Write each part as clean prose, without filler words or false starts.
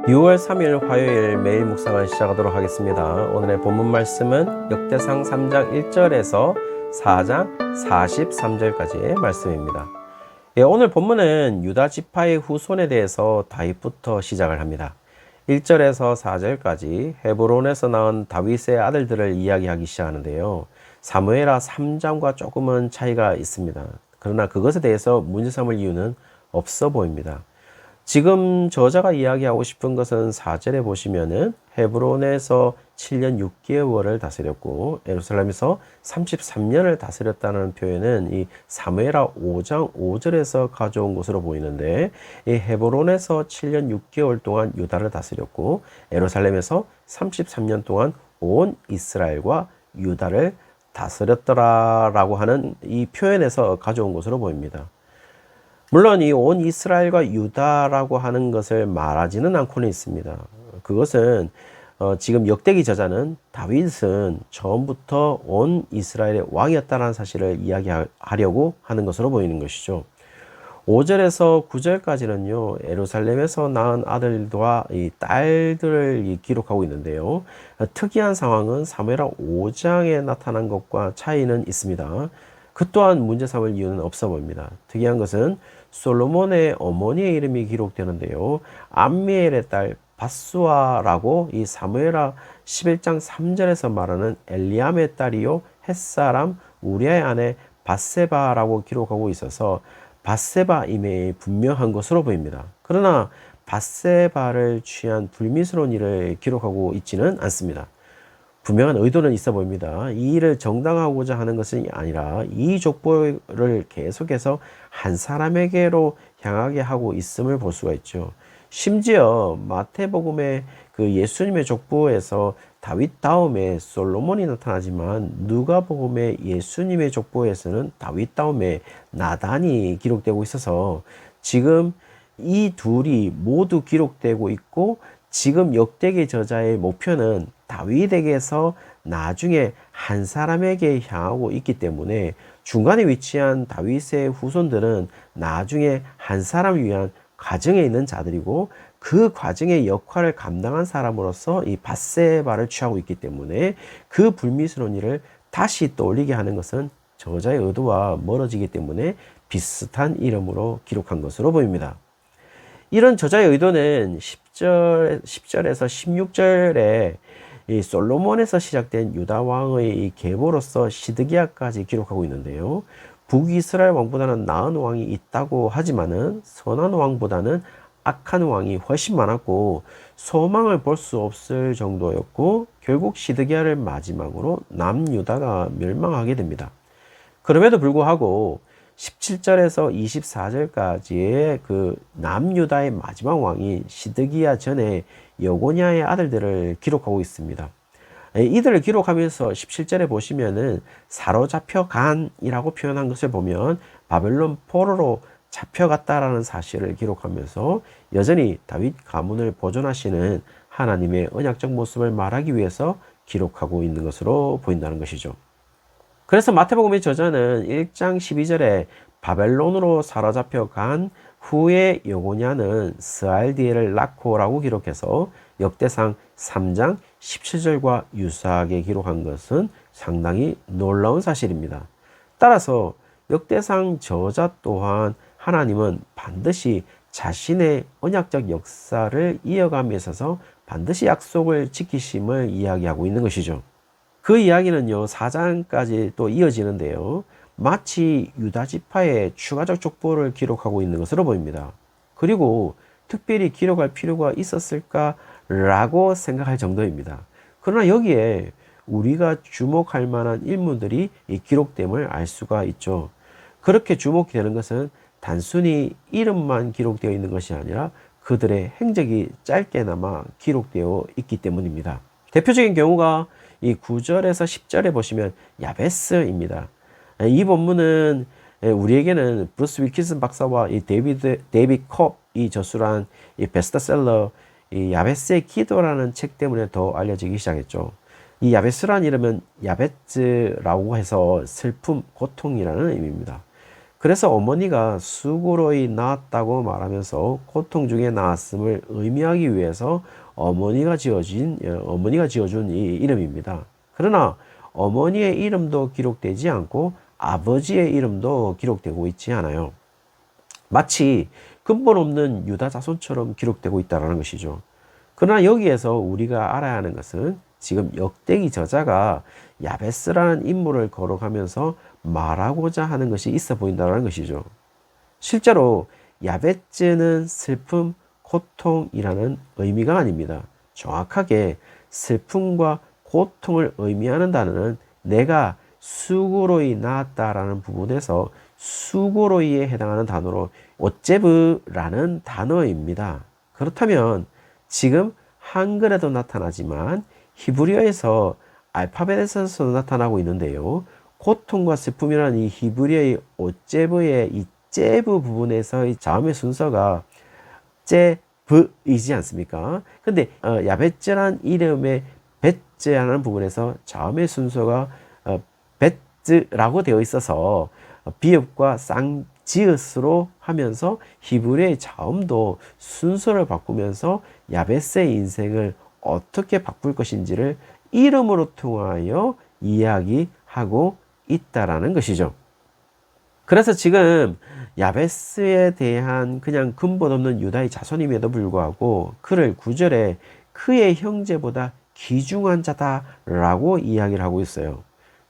6월 3일 화요일 매일 묵상을 시작하도록 하겠습니다. 오늘의 본문 말씀은 역대상 3장 1절에서 4장 43절까지의 말씀입니다. 오늘 본문은 유다 지파의 후손에 대해서 다윗부터 시작을 합니다. 1절에서 4절까지 헤브론에서 낳은 다윗의 아들들을 이야기하기 시작하는데요. 사무엘하 3장과 조금은 차이가 있습니다. 그러나 그것에 대해서 문제 삼을 이유는 없어 보입니다. 지금 저자가 이야기하고 싶은 것은 4절에 보시면은 헤브론에서 7년 6개월을 다스렸고 예루살렘에서 33년을 다스렸다는 표현은 이 사무엘하 5장 5절에서 가져온 것으로 보이는데, 이 헤브론에서 7년 6개월 동안 유다를 다스렸고 예루살렘에서 33년 동안 온 이스라엘과 유다를 다스렸더라라고 하는 이 표현에서 가져온 것으로 보입니다. 물론 이 온 이스라엘과 유다라고 하는 것을 말하지는 않고는 있습니다. 그것은 지금 역대기 저자는 다윗은 처음부터 온 이스라엘의 왕이었다는 사실을 이야기하려고 하는 것으로 보이는 것이죠. 5절에서 9절까지는요, 예루살렘에서 낳은 아들과 이 딸들을 기록하고 있는데요. 특이한 상황은 사무엘하 5장에 나타난 것과 차이는 있습니다. 그 또한 문제 삼을 이유는 없어 보입니다. 특이한 것은 솔로몬의 어머니의 이름이 기록되는데요. 암미엘의 딸 바수아라고 이 사무엘하 11장 3절에서 말하는 엘리암의 딸이요 햇사람 우리아의 아내 밧세바라고 기록하고 있어서 밧세바임이 분명한 것으로 보입니다. 그러나 밧세바를 취한 불미스러운 일을 기록하고 있지는 않습니다. 분명한 의도는 있어 보입니다. 이 일을 정당화하고자 하는 것이 아니라 이 족보를 계속해서 한 사람에게로 향하게 하고 있음을 볼 수가 있죠. 심지어 마태복음의 그 예수님의 족보에서 다윗 다음에 솔로몬이 나타나지만 누가복음의 예수님의 족보에서는 다윗 다음에 나단이 기록되고 있어서 지금 이 둘이 모두 기록되고 있고, 지금 역대기 저자의 목표는 다윗에게서 나중에 한 사람에게 향하고 있기 때문에 중간에 위치한 다윗의 후손들은 나중에 한 사람을 위한 과정에 있는 자들이고, 그 과정의 역할을 감당한 사람으로서 이 밧세바를 취하고 있기 때문에 그 불미스러운 일을 다시 떠올리게 하는 것은 저자의 의도와 멀어지기 때문에 비슷한 이름으로 기록한 것으로 보입니다. 이런 저자의 의도는 10절에서 16절에 이 솔로몬에서 시작된 유다 왕의 이 계보로서 시드기야까지 기록하고 있는데요. 북이스라엘 왕보다는 나은 왕이 있다고 하지만은 선한 왕보다는 악한 왕이 훨씬 많았고 소망을 볼 수 없을 정도였고, 결국 시드기야를 마지막으로 남유다가 멸망하게 됩니다. 그럼에도 불구하고 17절에서 24절까지의 그 남유다의 마지막 왕이 시드기야 전에 여고냐의 아들들을 기록하고 있습니다. 이들을 기록하면서 17절에 보시면은 사로잡혀 간이라고 표현한 것을 보면 바벨론 포로로 잡혀갔다라는 사실을 기록하면서 여전히 다윗 가문을 보존하시는 하나님의 언약적 모습을 말하기 위해서 기록하고 있는 것으로 보인다는 것이죠. 그래서 마태복음의 저자는 1장 12절에 바벨론으로 사로잡혀 간 후에 여고냐는 스알디엘을 낳고라고 기록해서 역대상 3장 17절과 유사하게 기록한 것은 상당히 놀라운 사실입니다. 따라서 역대상 저자 또한 하나님은 반드시 자신의 언약적 역사를 이어감에 있어서 반드시 약속을 지키심을 이야기하고 있는 것이죠. 그 이야기는요, 4장까지 또 이어지는데요. 마치 유다 지파의 추가적 족보를 기록하고 있는 것으로 보입니다. 그리고 특별히 기록할 필요가 있었을까라고 생각할 정도입니다. 그러나 여기에 우리가 주목할 만한 인물들이 기록됨을 알 수가 있죠. 그렇게 주목이 되는 것은 단순히 이름만 기록되어 있는 것이 아니라 그들의 행적이 짧게나마 기록되어 있기 때문입니다. 대표적인 경우가 이 9절에서 10절에 보시면 야베스입니다. 이 본문은 우리에게는 브루스 윌킨슨 박사와 이 데이비드 컵이 저술한 이 베스트셀러 이 야베스의 기도라는 책 때문에 더 알려지기 시작했죠. 이 야베스라는 이름은 야베츠라고 해서 슬픔, 고통이라는 의미입니다. 그래서 어머니가 수고로이 낳았다고 말하면서 고통 중에 낳았음을 의미하기 위해서 어머니가 지어준 이 이름입니다. 그러나 어머니의 이름도 기록되지 않고 아버지의 이름도 기록되고 있지 않아요. 마치 근본 없는 유다 자손처럼 기록되고 있다는 것이죠. 그러나 여기에서 우리가 알아야 하는 것은 지금 역대기 저자가 야베스라는 인물을 거론하면서 말하고자 하는 것이 있어 보인다는 것이죠. 실제로 야베츠는 슬픔, 고통이라는 의미가 아닙니다. 정확하게 슬픔과 고통을 의미하는 단어는 내가 수고로이 낳았다라는 부분에서 수고로이에 해당하는 단어로 오제브라는 단어입니다. 그렇다면 지금 한글에도 나타나지만 히브리어에서 알파벳에서도 나타나고 있는데요. 고통과 슬픔이라는 이 히브리어의 오제브의 이 제브 부분에서의 자음의 순서가 제브이지 않습니까? 근데 야베츠란 이름의 베츠라는 부분에서 자음의 순서가 베츠라고 되어 있어서 비읍과 쌍지읒으로 하면서 히브리어의 자음도 순서를 바꾸면서 야베스의 인생을 어떻게 바꿀 것인지를 이름으로 통하여 이야기하고 있다라는 것이죠. 그래서 지금 야베스에 대한 그냥 근본 없는 유다의 자손임에도 불구하고 그를 9절에 그의 형제보다 귀중한 자다라고 이야기를 하고 있어요.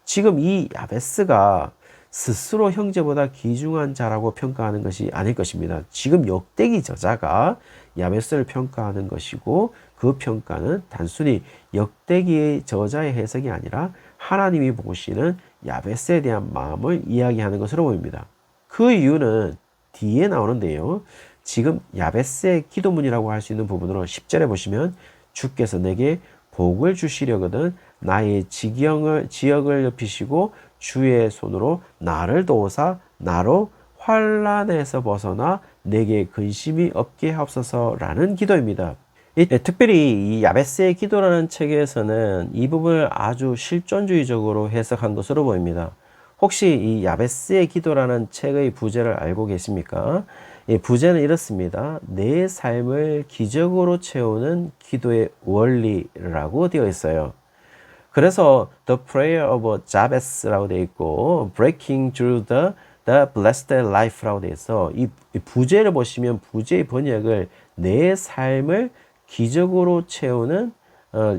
지금 이 야베스가 스스로 형제보다 귀중한 자라고 평가하는 것이 아닐 것입니다. 지금 역대기 저자가 야베스를 평가하는 것이고 그 평가는 단순히 역대기의 저자의 해석이 아니라 하나님이 보시는 야베스에 대한 마음을 이야기하는 것으로 보입니다. 그 이유는 뒤에 나오는데요. 지금 야베스의 기도문이라고 할 수 있는 부분으로 10절에 보시면 주께서 내게 복을 주시려거든 나의 지역을 넓히시고 주의 손으로 나를 도우사 나로 환난에서 벗어나 내게 근심이 없게 하옵소서라는 기도입니다. 특별히 이 야베스의 기도라는 책에서는 이 부분을 아주 실존주의적으로 해석한 것으로 보입니다. 혹시 이 야베스의 기도라는 책의 부제를 알고 계십니까? 부제는 이렇습니다. 내 삶을 기적으로 채우는 기도의 원리라고 되어 있어요. 그래서 The Prayer of Jabez라고 되어 있고 Breaking Through the Blessed Life라고 되어 있어 이 부제를 보시면 부제의 번역을 내 삶을 기적으로 채우는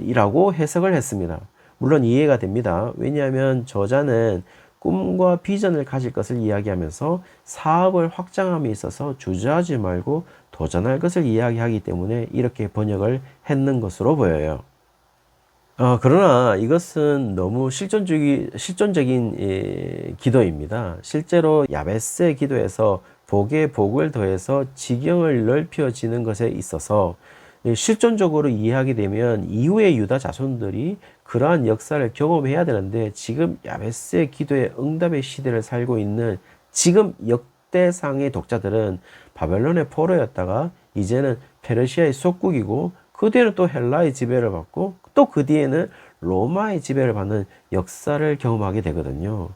이라고 해석을 했습니다. 물론 이해가 됩니다. 왜냐하면 저자는 꿈과 비전을 가질 것을 이야기하면서 사업을 확장함에 있어서 주저하지 말고 도전할 것을 이야기하기 때문에 이렇게 번역을 했는 것으로 보여요. 그러나 이것은 너무 실존적인 기도입니다. 실제로 야베스의 기도에서 복에 복을 더해서 지경을 넓혀지는 것에 있어서 실존적으로 이해하게 되면 이후의 유다 자손들이 그러한 역사를 경험해야 되는데 지금 야베스의 기도의 응답의 시대를 살고 있는 지금 역대상의 독자들은 바벨론의 포로였다가 이제는 페르시아의 속국이고 그 뒤에는 또 헬라의 지배를 받고 또 그 뒤에는 로마의 지배를 받는 역사를 경험하게 되거든요.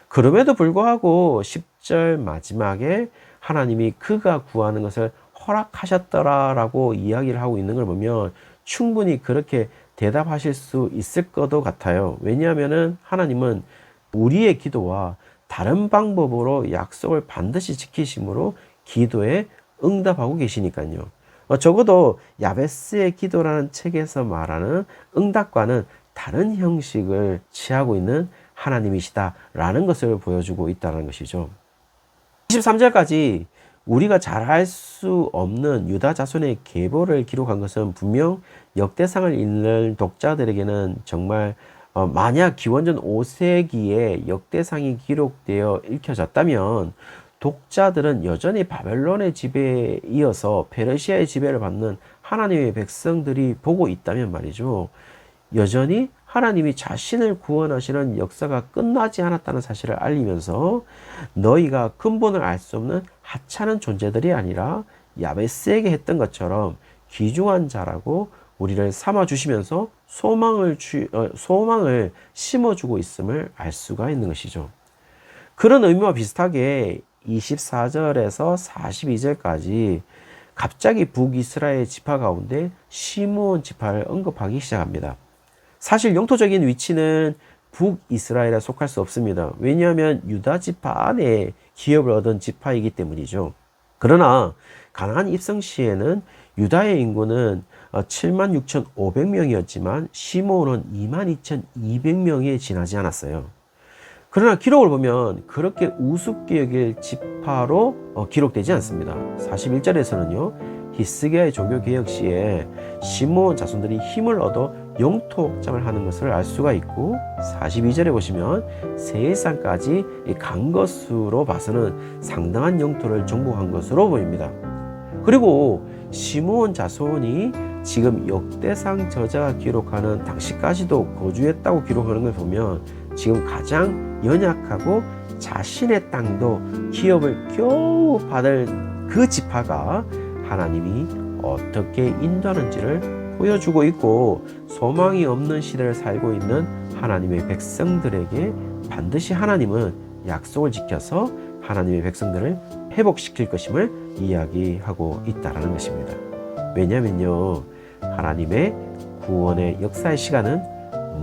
그럼에도 불구하고 10절 마지막에 하나님이 그가 구하는 것을 허락하셨더라라고 이야기를 하고 있는 걸 보면 충분히 그렇게 대답하실 수 있을 것도 같아요. 왜냐하면은 하나님은 우리의 기도와 다른 방법으로 약속을 반드시 지키심으로 기도에 응답하고 계시니까요. 적어도 야베스의 기도라는 책에서 말하는 응답과는 다른 형식을 취하고 있는 하나님이시다라는 것을 보여주고 있다는 것이죠. 23절까지 우리가 잘 알 수 없는 유다 자손의 계보를 기록한 것은 분명 역대상을 읽는 독자들에게는 정말 만약 기원전 5세기에 역대상이 기록되어 읽혀졌다면 독자들은 여전히 바벨론의 지배에 이어서 페르시아의 지배를 받는 하나님의 백성들이 보고 있다면 말이죠. 여전히 하나님이 자신을 구원하시는 역사가 끝나지 않았다는 사실을 알리면서 너희가 근본을 알 수 없는 하찮은 존재들이 아니라 야베스에게 했던 것처럼 귀중한 자라고 우리를 삼아주시면서 소망을 심어주고 있음을 알 수가 있는 것이죠. 그런 의미와 비슷하게 24절에서 42절까지 갑자기 북이스라엘 지파 가운데 시므온 지파를 언급하기 시작합니다. 사실 영토적인 위치는 북이스라엘에 속할 수 없습니다. 왜냐하면 유다 지파 안에 기업을 얻은 지파이기 때문이죠. 그러나 가나안 입성 시에는 유다의 인구는 76,500명이었지만 시므온은 22,200명에 지나지 않았어요. 그러나 기록을 보면 그렇게 우습게 여길 지파로 기록되지 않습니다. 41절에서는요, 히스기야의 종교개혁 시에 시므온 자손들이 힘을 얻어 영토 확장을 하는 것을 알 수가 있고, 42절에 보시면 세일산까지 간 것으로 봐서는 상당한 영토를 정복한 것으로 보입니다. 그리고 시므온 자손이 지금 역대상 저자가 기록하는 당시까지도 거주했다고 기록하는 걸 보면 지금 가장 연약하고 자신의 땅도 기업을 겨우 받을 그 지파가 하나님이 어떻게 인도하는지를 보여주고 있고, 소망이 없는 시대를 살고 있는 하나님의 백성들에게 반드시 하나님은 약속을 지켜서 하나님의 백성들을 회복시킬 것임을 이야기하고 있다는 것입니다. 왜냐하면요, 하나님의 구원의 역사의 시간은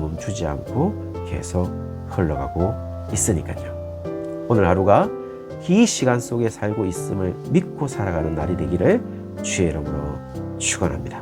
멈추지 않고 계속 흘러가고 있으니까요. 오늘 하루가 이 시간 속에 살고 있음을 믿고 살아가는 날이 되기를 주의 이름으로 축원합니다.